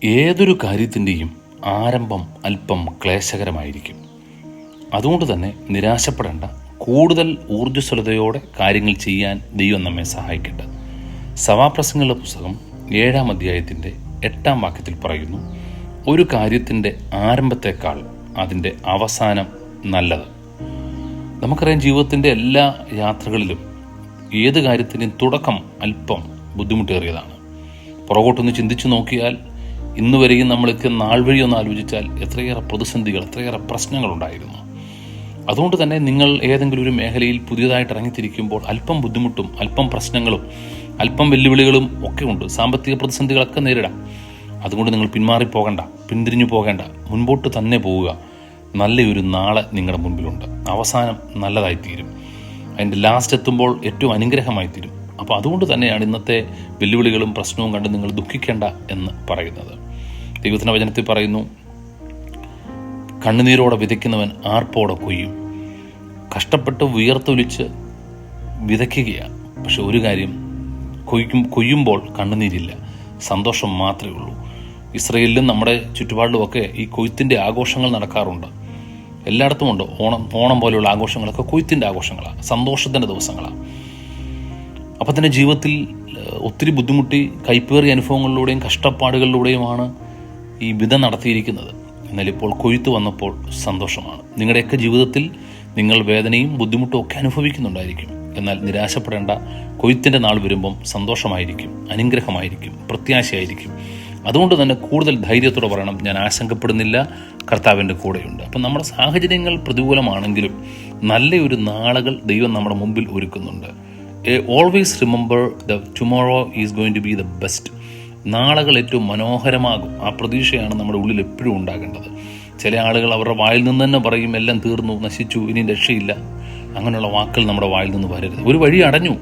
ഏതൊരു കാര്യത്തിൻ്റെയും ആരംഭം അല്പം ക്ലേശകരമായിരിക്കും. അതുകൊണ്ട് തന്നെ നിരാശപ്പെടേണ്ട. കൂടുതൽ ഊർജ്ജസ്വലതയോടെ കാര്യങ്ങൾ ചെയ്യാൻ ദൈവം നമ്മെ സഹായിക്കട്ടെ. സഭാപ്രസംഗങ്ങളുടെ പുസ്തകം 7-ാം അധ്യായത്തിൻ്റെ 8-ാം വാക്യത്തിൽ പറയുന്നു, ഒരു കാര്യത്തിൻ്റെ ആരംഭത്തേക്കാൾ അതിൻ്റെ അവസാനം നല്ലത്. നമുക്കറിയാം, ജീവിതത്തിൻ്റെ എല്ലാ യാത്രകളിലും ഏത് കാര്യത്തിൻ്റെയും തുടക്കം അല്പം ബുദ്ധിമുട്ടേറിയതാണ്. പുറകോട്ടൊന്ന് ചിന്തിച്ചു നോക്കിയാൽ, ഇന്ന് വരെയും നമ്മളെത്തിയ നാൾ വഴി ഒന്ന് ആലോചിച്ചാൽ എത്രയേറെ പ്രതിസന്ധികൾ, എത്രയേറെ പ്രശ്നങ്ങളുണ്ടായിരുന്നു. അതുകൊണ്ട് തന്നെ നിങ്ങൾ ഏതെങ്കിലും ഒരു മേഖലയിൽ പുതിയതായിട്ട് ഇറങ്ങിത്തിരിക്കുമ്പോൾ അല്പം ബുദ്ധിമുട്ടും അല്പം പ്രശ്നങ്ങളും അല്പം വെല്ലുവിളികളും ഒക്കെ ഉണ്ട്. സാമ്പത്തിക പ്രതിസന്ധികളൊക്കെ നേരിടാം. അതുകൊണ്ട് നിങ്ങൾ പിന്മാറിപ്പോകണ്ട, പിന്തിരിഞ്ഞു പോകേണ്ട, മുൻപോട്ട് തന്നെ പോവുക. നല്ലൊരു നാളെ നിങ്ങളുടെ മുൻപിലുണ്ട്. അവസാനം നല്ലതായിത്തീരും. അതിൻ്റെ ലാസ്റ്റ് എത്തുമ്പോൾ ഏറ്റവും അനുഗ്രഹമായിത്തീരും. അപ്പോൾ അതുകൊണ്ട് തന്നെയാണ് ഇന്നത്തെ വെല്ലുവിളികളും പ്രശ്നവും കണ്ട് നിങ്ങൾ ദുഃഖിക്കേണ്ട എന്ന് പറയുന്നത്. ദൈവത്തിൻ്റെ വചനത്തിൽ പറയുന്നു, കണ്ണുനീരോടെ വിതയ്ക്കുന്നവൻ ആർപ്പോടെ കൊയ്യും. കഷ്ടപ്പെട്ട് വിയർത്തൊലിച്ച് വിതയ്ക്കുകയാണ്. പക്ഷെ ഒരു കാര്യം, കൊയ്യുമ്പോൾ കണ്ണുനീരില്ല, സന്തോഷം മാത്രമേ ഉള്ളൂ. ഇസ്രയേലിലും നമ്മുടെ ചുറ്റുപാടിലുമൊക്കെ ഈ കൊയ്ത്തിൻ്റെ ആഘോഷങ്ങൾ നടക്കാറുണ്ട്. എല്ലായിടത്തുമുണ്ട്. ഓണം പോലെയുള്ള ആഘോഷങ്ങളൊക്കെ കൊയ്ത്തിൻ്റെ ആഘോഷങ്ങളാണ്, സന്തോഷത്തിൻ്റെ ദിവസങ്ങളാണ്. അപ്പം തന്നെ ജീവിതത്തിൽ ഒത്തിരി ബുദ്ധിമുട്ടി കൈപ്പേറിയ അനുഭവങ്ങളിലൂടെയും കഷ്ടപ്പാടുകളിലൂടെയുമാണ് ഈ വിധം നടത്തിയിരിക്കുന്നത്. എന്നാൽ ഇപ്പോൾ കൊയ്ത്ത് വന്നപ്പോൾ സന്തോഷമാണ്. നിങ്ങളുടെയൊക്കെ ജീവിതത്തിൽ നിങ്ങൾ വേദനയും ബുദ്ധിമുട്ടും ഒക്കെ അനുഭവിക്കുന്നുണ്ടായിരിക്കും. എന്നാൽ നിരാശപ്പെടേണ്ട. കൊയ്ത്തിൻ്റെ നാൾ വരുമ്പം സന്തോഷമായിരിക്കും, അനുഗ്രഹമായിരിക്കും, പ്രത്യാശയായിരിക്കും. അതുകൊണ്ട് തന്നെ കൂടുതൽ ധൈര്യത്തോടെ പറയണം, ഞാൻ ആശങ്കപ്പെടുന്നില്ല, കർത്താവിൻ്റെ കൂടെയുണ്ട്. അപ്പം നമ്മുടെ സാഹചര്യങ്ങൾ പ്രതികൂലമാണെങ്കിലും നല്ലൊരു നാളുകൾ ദൈവം നമ്മുടെ മുമ്പിൽ ഒരുക്കുന്നുണ്ട്. Always remember the tomorrow is going to be the best. നാളുകൾ ഏറ്റവും മനോഹരമാകും. ആ പ്രതീക്ഷയാണ് നമ്മുടെ ഉള്ളിൽ എപ്പോഴും ഉണ്ടാകേണ്ടത്. ചില ആളുകൾ അവരുടെ വായിൽ നിന്ന് തന്നെ പറയും, എല്ലാം തീർന്നു, നശിച്ചു, ഇനി രക്ഷയില്ല. അങ്ങനെയുള്ള വാക്കുകൾ നമ്മുടെ വായിൽ നിന്ന് വരരുത്. ഒരു വഴി അടഞ്ഞു,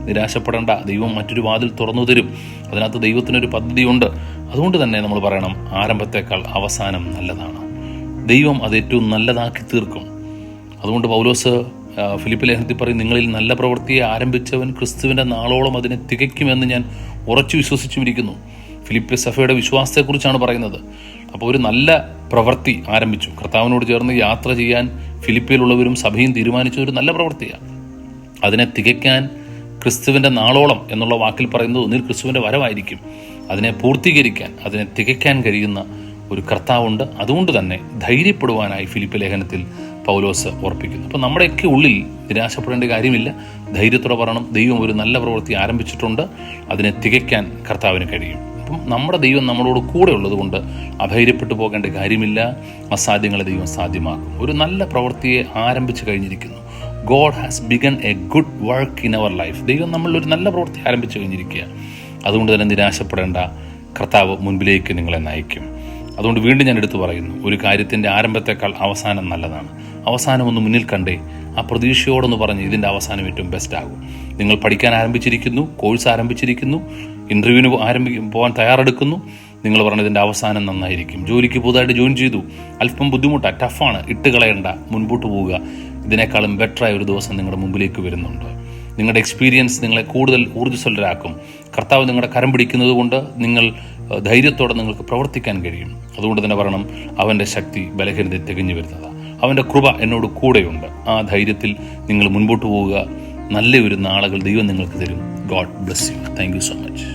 നിരാശപ്പെടേണ്ട. ദൈവം മറ്റൊരു വാതിൽ തുറന്നു തരും. അതിനകത്ത് ദൈവത്തിനൊരു പദ്ധതിയുണ്ട്. അതുകൊണ്ട് തന്നെ നമ്മൾ പറയണം, ആരംഭത്തേക്കാൾ അവസാനം നല്ലതാണ്. ദൈവം അത് ഏറ്റവും നല്ലതാക്കി തീർക്കും. അതുകൊണ്ട് പൗലോസ് ഫിലിപ്പി ലേഖനത്തിൽ പറയും, നിങ്ങളിൽ നല്ല പ്രവൃത്തിയെ ആരംഭിച്ചവൻ ക്രിസ്തുവിൻ്റെ നാളോളം അതിനെ തികയ്ക്കുമെന്ന് ഞാൻ ഉറച്ചു വിശ്വസിച്ചുമിരിക്കുന്നു. ഫിലിപ്പി സഭയുടെ വിശ്വാസത്തെക്കുറിച്ചാണ് പറയുന്നത്. അപ്പോൾ ഒരു നല്ല പ്രവൃത്തി ആരംഭിച്ചു. കർത്താവിനോട് ചേർന്ന് യാത്ര ചെയ്യാൻ ഫിലിപ്പിയിലുള്ളവരും സഭയും തീരുമാനിച്ച ഒരു നല്ല പ്രവൃത്തിയാണ്. അതിനെ തികയ്ക്കാൻ ക്രിസ്തുവിൻ്റെ നാളോളം എന്നുള്ള വാക്കിൽ പറയുന്നത് ഒന്നിൽ ക്രിസ്തുവിൻ്റെ വരവായിരിക്കും. അതിനെ പൂർത്തീകരിക്കാൻ, അതിനെ തികയ്ക്കാൻ കഴിയുന്ന ഒരു കർത്താവുണ്ട്. അതുകൊണ്ട് തന്നെ ധൈര്യപ്പെടുവാനായി ഫിലിപ്പി ലേഖനത്തിൽ പൗലോസ് ഓർപ്പിക്കുന്നു. അപ്പോൾ നമ്മുടെയൊക്കെ ഉള്ളിൽ നിരാശപ്പെടേണ്ട കാര്യമില്ല. ധൈര്യത്തോടെ പറയണം, ദൈവം ഒരു നല്ല പ്രവൃത്തി ആരംഭിച്ചിട്ടുണ്ട്, അതിനെ തികയ്ക്കാൻ കർത്താവിന് കഴിയും. അപ്പം നമ്മുടെ ദൈവം നമ്മളോട് കൂടെ ഉള്ളത് കൊണ്ട് അധൈര്യപ്പെട്ടു പോകേണ്ട കാര്യമില്ല. അസാധ്യങ്ങളെ ദൈവം സാധ്യമാക്കും. ഒരു നല്ല പ്രവൃത്തിയെ ആരംഭിച്ചു കഴിഞ്ഞിരിക്കുന്നു. God has begun a good work in our life. ദൈവം നമ്മളൊരു നല്ല പ്രവൃത്തി ആരംഭിച്ചു കഴിഞ്ഞിരിക്കുക. അതുകൊണ്ട് തന്നെ നിരാശപ്പെടേണ്ട. കർത്താവ് മുൻപിലേക്ക് നിങ്ങളെ നയിക്കും. അതുകൊണ്ട് വീണ്ടും ഞാൻ എടുത്തു പറയുന്നു, ഒരു കാര്യത്തിൻ്റെ ആരംഭത്തേക്കാൾ അവസാനം നല്ലതാണ്. അവസാനം ഒന്ന് മുന്നിൽ കണ്ടേ ആ പ്രതീക്ഷയോടൊന്ന് പറഞ്ഞ് ഇതിൻ്റെ അവസാനം ഏറ്റവും ബെസ്റ്റ് ആകും. നിങ്ങൾ പഠിക്കാൻ ആരംഭിച്ചിരിക്കുന്നു, കോഴ്സ് ആരംഭിച്ചിരിക്കുന്നു, ഇൻ്റർവ്യൂവിന് പോകാൻ തയ്യാറെടുക്കുന്നു. നിങ്ങൾ പറഞ്ഞതിൻ്റെ അവസാനം നന്നായിരിക്കും. ജോലിക്ക് പുതുതായിട്ട് ജോയിൻ ചെയ്തു, അല്പം ബുദ്ധിമുട്ടാണ്, ടഫാണ്, ഇട്ട് കളയണ്ട, മുൻപോട്ട് പോവുക. ഇതിനേക്കാളും ബെറ്ററായ ഒരു ദിവസം നിങ്ങളുടെ മുമ്പിലേക്ക് വരുന്നുണ്ട്. നിങ്ങളുടെ എക്സ്പീരിയൻസ് നിങ്ങളെ കൂടുതൽ ഊർജ്ജസ്വലരാക്കും. കർത്താവ് നിങ്ങളുടെ കരം പിടിക്കുന്നത് കൊണ്ട് നിങ്ങൾ ധൈര്യത്തോടെ നിങ്ങൾക്ക് പ്രവർത്തിക്കാൻ കഴിയും. അതുകൊണ്ട് തന്നെ പറയണം, അവൻ്റെ ശക്തി ബലഹീനതയെ തികഞ്ഞു വരുന്നതാണ്. അവൻ്റെ കൃപ എന്നോട് കൂടെയുണ്ട്. ആ ധൈര്യത്തിൽ നിങ്ങൾ മുൻപോട്ട് പോവുക. നല്ലൊരു നാളുകൾ ദൈവം നിങ്ങൾക്ക് തരും. God bless you. Thank you so much.